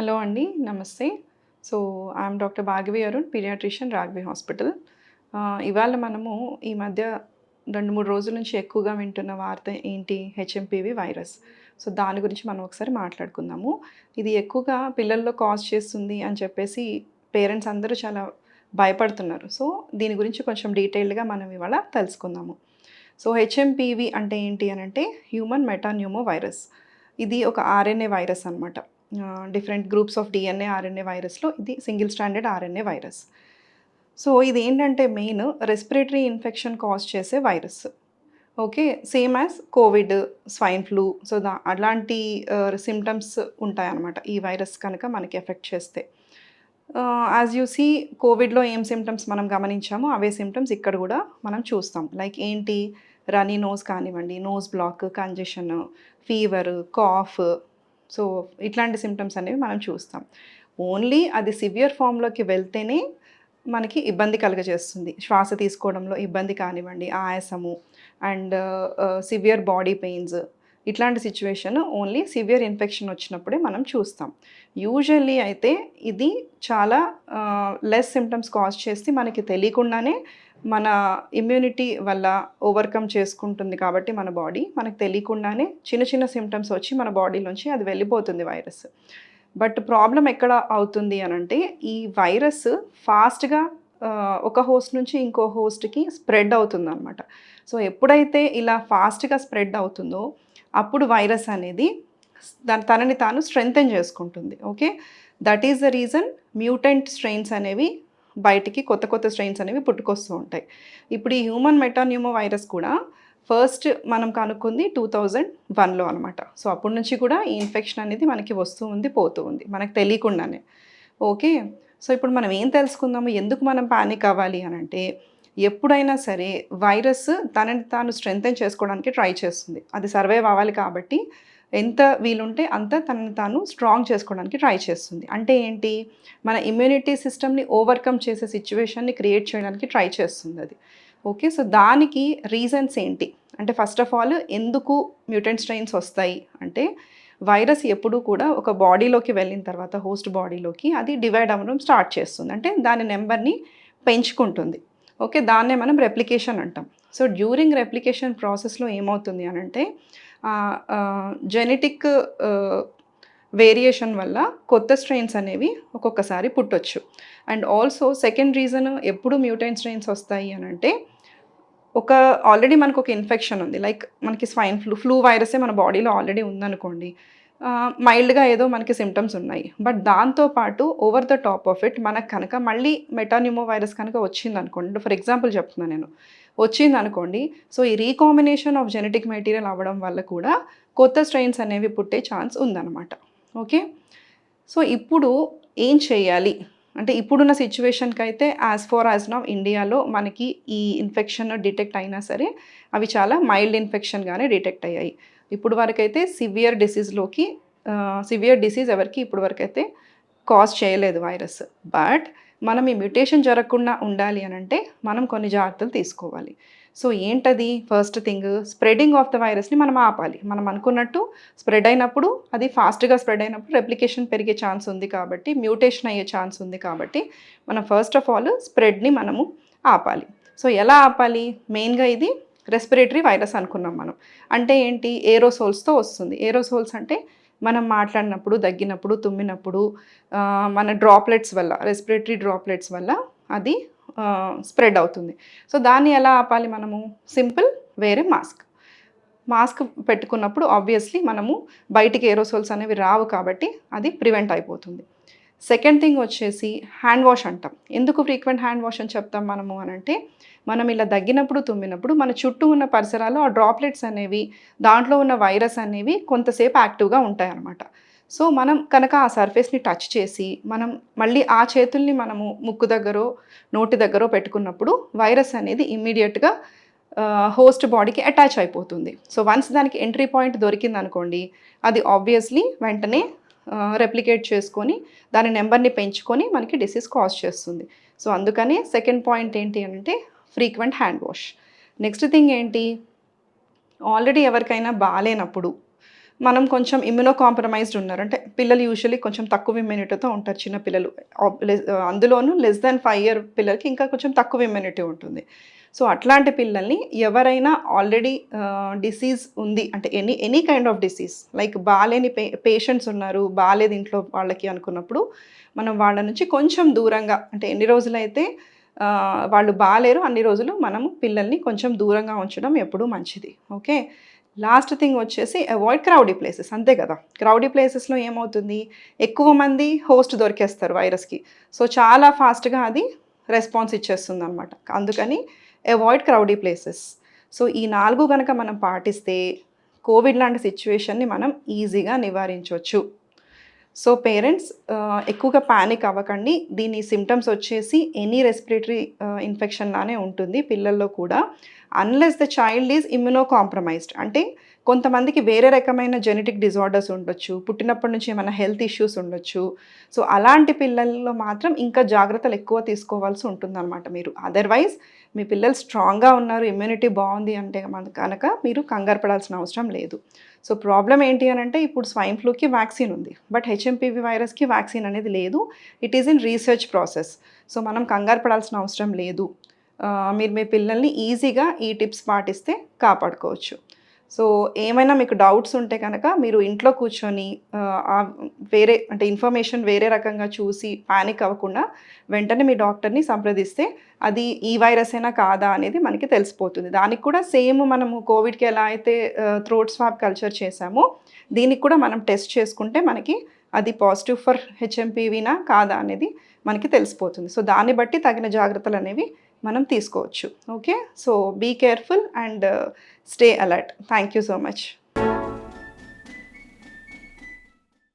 Hello అండి. నమస్తే. So, I'm doctor Bhargavi Arun, paediatrician, Raghavi hospital. ఇవాళ మనము ఈ మధ్య 2, 3 రోజుల నుంచి ఎక్కువగా వింటున్న వార్త ఏంటి? HMPV virus. సో, దాని గురించి మనం ఒకసారి మాట్లాడుకుందాము. ఇది ఎక్కువగా పిల్లల్లో కాజ్ చేస్తుంది అని చెప్పేసి పేరెంట్స్ అందరూ చాలా భయపడుతున్నారు. సో, దీని గురించి కొంచెం డీటెయిల్డ్‌గా మనం ఇవాళ తెలుసుకుందాము. సో, హెచ్ఎంపీవీ అంటే ఏంటి అనంటే హ్యూమన్ మెటాన్యూమో వైరస్. ఇది ఒక ఆర్ఎన్ఏ వైరస్ అనమాట. Different groups of DNA, RNA వైరస్‌లో ఇది single stranded RNA virus. So, ఇదేంటంటే మెయిన్ రెస్పిరేటరీ ఇన్ఫెక్షన్ కాజ్ చేసే virus. Okay. Same as COVID, swine flu. So, అలాంటి సింప్టమ్స్ ఉంటాయన్నమాట. ఈ వైరస్ కనుక మనకి ఎఫెక్ట్ చేస్తే. యాజ్ యూ సీ కోవిడ్‌లో ఏం సింప్టమ్స్ మనం గమనించామో అవే సింప్టమ్స్ ఇక్కడ గూడా మనం చూస్తాం. లైక్ ఏంటి? రన్నీ నోస్ కానివ్వండి, nose block, congestion, fever, cough. So, ఇట్లాంటి సింప్టమ్స్ అనేవి మనం చూస్తాం. ఓన్లీ అది సివియర్ ఫార్మ్‌లోకి వెళ్తేనే మనకి ఇబ్బంది కలుగజేస్తుంది. శ్వాస తీసుకోవడంలో ఇబ్బంది కానివ్వండి, ఆయాసము అండ్ సివియర్ బాడీ పెయిన్స్. ఇట్లాంటి సిట్యుయేషన్ ఓన్లీ సివియర్ ఇన్ఫెక్షన్ వచ్చినప్పుడే మనం చూస్తాం. యూజువల్లీ అయితే ఇది చాలా లెస్ సింప్టమ్స్ కాజ్ చేసి మనకి తెలియకుండానే మన ఇమ్యూనిటీ వల్ల ఓవర్‌కమ్ చేసుకుంటుంది కాబట్టి మన బాడీ, మనకు తెలియకుండానే చిన్న చిన్న సింప్టమ్స్ వచ్చి మన బాడీలోంచి అది వెళ్ళిపోతుంది వైరస్. బట్ ప్రాబ్లమ్ ఎక్కడ అవుతుంది అనంటే ఈ వైరస్ ఫాస్ట్‌గా ఒక హోస్ట్ నుంచి ఇంకో హోస్ట్‌కి స్ప్రెడ్ అవుతుందనమాట. సో, ఎప్పుడైతే ఇలా ఫాస్ట్‌గా స్ప్రెడ్ అవుతుందో అప్పుడు వైరస్ అనేది తనని తాను స్ట్రెంథెన్ చేసుకుంటుంది. Okay. That is the reason mutant strains అనేవి బయటికి కొత్త కొత్త స్ట్రెయిన్స్ అనేవి పుట్టుకొస్తూ ఉంటాయి. ఇప్పుడు ఈ హ్యూమన్ మెటాన్యూమో వైరస్ కూడా ఫస్ట్ మనం కనుక్కుంది 2001లో అనమాట. సో, అప్పటి నుంచి కూడా ఈ ఇన్ఫెక్షన్ అనేది మనకి వస్తూ ఉంది, పోతూ ఉంది. మనకు తెలియకుండానే. ఓకే. సో, ఇప్పుడు మనం ఏం తెలుసుకుందాము? ఎందుకు మనం పానిక్ అవ్వాలి అనంటే, ఎప్పుడైనా సరే వైరస్ తనని తాను స్ట్రెంథెన్ చేసుకోవడానికి ట్రై చేస్తుంది. అది సర్వైవ్ అవ్వాలి కాబట్టి ఎంత వీలుంటే అంత తనని తాను స్ట్రాంగ్ చేసుకోవడానికి ట్రై చేస్తుంది. అంటే ఏంటి? మన ఇమ్యూనిటీ సిస్టమ్‌ని ఓవర్‌కమ్ చేసే సిట్యుయేషన్‌ని క్రియేట్ చేయడానికి ట్రై చేస్తుందది. ఓకే. సో, దానికి రీజన్స్ ఏంటి? అంటే ఫస్ట్ ఆఫ్ ఆల్ ఎందుకు మ్యూటెంట్ స్ట్రెయిన్స్ వస్తాయి అంటే, వైరస్ ఎప్పుడూ కూడా ఒక బాడీలోకి వెళ్ళిన తర్వాత హోస్ట్ బాడీలోకి అది డివైడ్ అవ్వడం స్టార్ట్ చేస్తుంది. అంటే దాని నంబర్‌ని పెంచుకుంటుంది. ఓకే. దాన్నే మనం రెప్లికేషన్ అంటాం. సో, డ్యూరింగ్ రెప్లికేషన్ ప్రాసెస్‌లో ఏమవుతుంది అనంటే జెనెటిక్ వేరియేషన్ వల్ల కొత్త స్ట్రెయిన్స్ అనేవి ఒక్కొక్కసారి పుట్టొచ్చు. అండ్ ఆల్సో సెకండ్ రీజన్ ఎప్పుడు మ్యూటెంట్ స్ట్రెయిన్స్ వస్తాయి అనంటే, ఆల్రెడీ మనకొక ఇన్ఫెక్షన్ ఉంది. లైక్ మనకి స్వైన్ ఫ్లూ వైరసే మన బాడీలో ఆల్రెడీ ఉందనుకోండి. మైల్డ్‌గా ఏదో మనకి సింప్టమ్స్ ఉన్నాయి. బట్ దాంతో పాటు over the top of it మనకు కనుక మళ్ళీ మెటాన్యూమో వైరస్ కనుక వచ్చిందనుకోండి. ఫర్ ఎగ్జాంపుల్ చెప్తున్నా నేను. వచ్చిందనుకోండి. సో, ఈ రీకాంబినేషన్ ఆఫ్ జెనెటిక్ మెటీరియల్ అవ్వడం వల్ల కూడా కొత్త స్ట్రెయిన్స్ అనేవి పుట్టే ఛాన్స్ ఉందన్నమాట. ఓకే. సో, ఇప్పుడు ఏం చేయాలి? అంటే ఇప్పుడున్న సిట్యుయేషన్‌కైతే యాజ్ నౌ ఇండియాలో మనకి ఈ ఇన్ఫెక్షన్ డిటెక్ట్ అయినా సరే అవి చాలా మైల్డ్ ఇన్ఫెక్షన్‌గానే డిటెక్ట్ అయ్యాయి. ఇప్పుడు వరకైతే సివియర్ డిసీజ్ ఎవరికీ ఇప్పుడు వరకైతే కాజ్ చేయలేదు వైరస్. బట్ మనం ఈ మ్యుటేషన్ జరగకుండా ఉండాలి అనంటే మనం కొన్ని జాగ్రత్తలు తీసుకోవాలి. సో, ఏంటది? First thing spreading of the వైరస్‌ని మనం ఆపాలి. మనం అనుకున్నట్టు స్ప్రెడ్ అయినప్పుడు అది ఫాస్ట్‌గా స్ప్రెడ్ అయినప్పుడు రెప్లికేషన్ పెరిగే ఛాన్స్ ఉంది కాబట్టి, మ్యూటేషన్ అయ్యే ఛాన్స్ ఉంది కాబట్టి, మనం ఫస్ట్ ఆఫ్ ఆల్ స్ప్రెడ్‌ని మనము ఆపాలి. సో, ఎలా ఆపాలి? మెయిన్‌గా ఇది రెస్పిరేటరీ వైరస్ అనుకున్నాం మనం. అంటే ఏంటి? ఏరోసోల్స్‌తో వస్తుంది. ఏరోసోల్స్ అంటే మనం మాట్లాడినప్పుడు, దగ్గినప్పుడు, తుమ్మినప్పుడు మన డ్రాప్లెట్స్ వల్ల, రెస్పిరేటరీ డ్రాప్లెట్స్ వల్ల అది స్ప్రెడ్ అవుతుంది. సో, దాన్ని ఎలా ఆపాలి మనము? సింపుల్ వేరే మాస్క్. మాస్క్ పెట్టుకున్నప్పుడు ఆబ్వియస్లీ మనము బయటికి ఏరోసోల్స్ అనేవి రావు కాబట్టి అది ప్రివెంట్ అయిపోతుంది. సెకండ్ థింగ్ వచ్చేసి హ్యాండ్ వాష్ అంటాం. ఎందుకు ఫ్రీక్వెంట్ హ్యాండ్ వాష్ అని చెప్తాం మనము అనంటే, మనం ఇలా దగ్గినప్పుడు, తుమ్మినప్పుడు మన చుట్టూ ఉన్న పరిసరాలు ఆ డ్రాప్లెట్స్ అనేవి, దాంట్లో ఉన్న వైరస్ అనేవి కొంతసేపు యాక్టివ్‌గా ఉంటాయన్నమాట. సో, మనం కనుక ఆ సర్ఫేస్‌ని టచ్ చేసి, మనం మళ్ళీ ఆ చేతుల్ని మనము ముక్కు దగ్గరో, నోటి దగ్గరో పెట్టుకున్నప్పుడు వైరస్ అనేది ఇమ్మీడియేట్‌గా హోస్ట్ బాడీకి అటాచ్ అయిపోతుంది. సో, వన్స్ దానికి ఎంట్రీ పాయింట్ దొరికిందనుకోండి, అది ఆబ్వియస్లీ వెంటనే రెప్లికేట్ చేసుకొని, దాని నంబర్‌ని పెంచుకొని మనకి డిసీజ్ కాజ్ చేస్తుంది. సో, అందుకని సెకండ్ పాయింట్ ఏంటి అనంటే frequent hand wash. Next thing ఏంటి? ఆల్రెడీ ఎవరికైనా బాలేనప్పుడు మనం కొంచెం ఇమ్యూనో కాంప్రమైజ్డ్ ఉన్నారు. అంటే పిల్లలు యూజువల్లీ కొంచెం తక్కువ ఇమ్యూనిటీతో ఉంటారు చిన్న పిల్లలు. అందులోనూ లెస్ దాన్ 5 ఇయర్ పిల్లలకి ఇంకా కొంచెం తక్కువ ఇమ్యూనిటీ ఉంటుంది. సో, అట్లాంటి పిల్లల్ని ఎవరైనా ఆల్రెడీ డిసీజ్ ఉంది అంటే any kind of disease like బాలేని పేషెంట్స్ ఉన్నారు, బాలేదు ఇంట్లో వాళ్ళకి అనుకున్నప్పుడు, మనం వాళ్ళ నుంచి కొంచెం దూరంగా అంటే ఎన్ని రోజులైతే వాళ్ళు బాలేరు అన్ని రోజులు మనము పిల్లల్ని కొంచెం దూరంగా ఉంచడం ఎప్పుడూ మంచిది. ఓకే. లాస్ట్ థింగ్ వచ్చేసి అవాయిడ్ క్రౌడీ ప్లేసెస్ అంతే కదా! క్రౌడీ ప్లేసెస్‌లో ఏమవుతుంది, ఎక్కువ మంది హోస్ట్ దొరికేస్తారు వైరస్‌కి. సో, చాలా ఫాస్ట్‌గా అది రెస్పాన్స్ ఇచ్చేస్తుందనమాట. అందుకని అవాయిడ్ క్రౌడీ ప్లేసెస్. సో, ఈ 4 గనక మనం పాటిస్తే కోవిడ్ లాంటి సిట్యుయేషన్‌ని మనం ఈజీగా నివారించొచ్చు. సో, పేరెంట్స్ ఎక్కువగా పానిక్ అవ్వకండి. దీని సిమ్టమ్స్ వచ్చేసి ఎనీ రెస్పిరేటరీ ఇన్ఫెక్షన్ లానే ఉంటుంది పిల్లల్లో కూడా. Unless the child is immuno compromised. అంటే కొంతమందికి వేరే రకమైన జెనెటిక్ డిజార్డర్స్ ఉండొచ్చు. పుట్టినప్పటి నుంచి ఏమైనా హెల్త్ ఇష్యూస్ ఉండొచ్చు. సో, అలాంటి పిల్లల్లో మాత్రం ఇంకా జాగ్రత్తలు ఎక్కువ తీసుకోవాల్సి ఉంటుందన్నమాట మీరు. అదర్‌వైజ్ మీ పిల్లలు స్ట్రాంగ్‌గా ఉన్నారు, ఇమ్యూనిటీ బావుంది అంటే కనుక మీరు కంగారు పడాల్సిన అవసరం లేదు. సో, ప్రాబ్లమ్ ఏంటి అనంటే ఇప్పుడు స్వైన్ ఫ్లూకి వ్యాక్సిన్ ఉంది. బట్ హెచ్ఎంపీవీ వైరస్‌కి వ్యాక్సిన్ అనేది లేదు. It is in research process. So, మనం కంగారు పడాల్సిన అవసరం లేదు. మీరు మీ పిల్లల్ని ఈజీగా ఈ టిప్స్ పాటిస్తే కాపాడుకోవచ్చు. సో, ఏమైనా మీకు డౌట్స్ ఉంటే కనుక మీరు ఇంట్లో కూర్చొని వేరే అంటే ఇన్ఫర్మేషన్ వేరే రకంగా చూసి పానిక్ అవ్వకుండా వెంటనే మీ డాక్టర్‌ని సంప్రదిస్తే అది ఈ వైరసేనా కాదా అనేది మనకి తెలిసిపోతుంది. దానికి కూడా సేమ్ మనము కోవిడ్‌కి ఎలా అయితే థ్రోట్ స్వాబ్ కల్చర్ చేశామో, దీనికి కూడా మనం టెస్ట్ చేసుకుంటే మనకి అది పాజిటివ్ ఫర్ హెచ్ఎంపీవీనా కాదా అనేది మనకి తెలిసిపోతుంది. సో, దాన్ని బట్టి తగిన జాగ్రత్తలనేవి మనం తీసుకోవచ్చు. Okay. So, be careful and stay alert. Thank you so much.